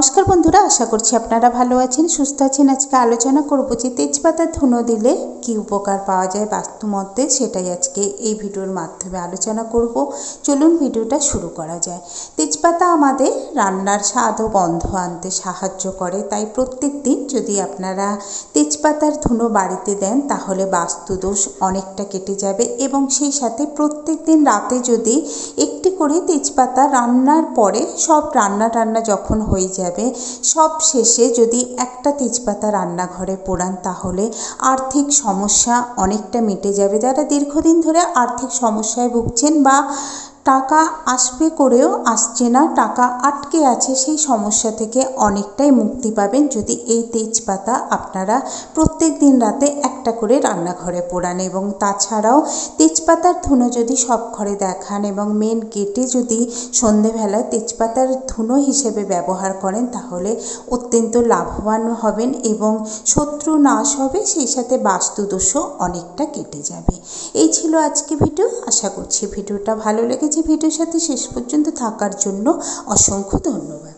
নমস্কার বন্ধুরা, আশা করছি আপনারা ভালো আছেন, সুস্থ আছেন। আজকে আলোচনা করব যে তেজপাতা ধুনো দিলে কি উপকার পাওয়া যায় বাস্তুমতে, সেটাই আজকে এই ভিডিওর মাধ্যমে আলোচনা করব। চলুন ভিডিওটা শুরু করা যায়। তেজপাতা আমাদের রান্নার স্বাদ ও গন্ধ আনতে সাহায্য করে, তাই প্রত্যেক দিন যদি আপনারা তেজপাতার ধুনো বাড়িতে দেন তাহলে বাস্তুদোষ অনেকটা কেটে যাবে। এবং সেই সাথে প্রত্যেক দিন রাতে যদি একটি করে তেজপাতা রান্নার পরে, সব রান্না যখন হয়ে যাবে সব শেষে যদি একটা তেজপাতা রান্নাঘরে পোড়ান তাহলে আর্থিক সমস্যা অনেকটা মিটে যাবে। যারা দীর্ঘদিন ধরে আর্থিক সমস্যায় ভুগছেন বা টাকা আসবে করেও আসছে না, টাকা আটকে আছে, সেই সমস্যা থেকে অনেকটাই মুক্তি পাবেন যদি এই তেজপাতা আপনারা প্রত্যেক দিন রাতে একটা করে রান্নাঘরে পোড়ান। এবং তাছাড়াও তেজপাতার ধুনো যদি সব ঘরে দেখান এবং মেন গেটে যদি সন্ধেবেলায় তেজপাতার ধুনো হিসেবে ব্যবহার করেন তাহলে অত্যন্ত লাভবান হবেন এবং শত্রু নাশ হবে, সেই সাথে বাস্তুদোষও অনেকটা কেটে যাবে। এই ছিল আজকে ভিডিও। আশা করছি ভিডিওটা ভালো লেগেছে। ভিডিওর সাথে শেষ পর্যন্ত থাকার জন্য অসংখ্য ধন্যবাদ।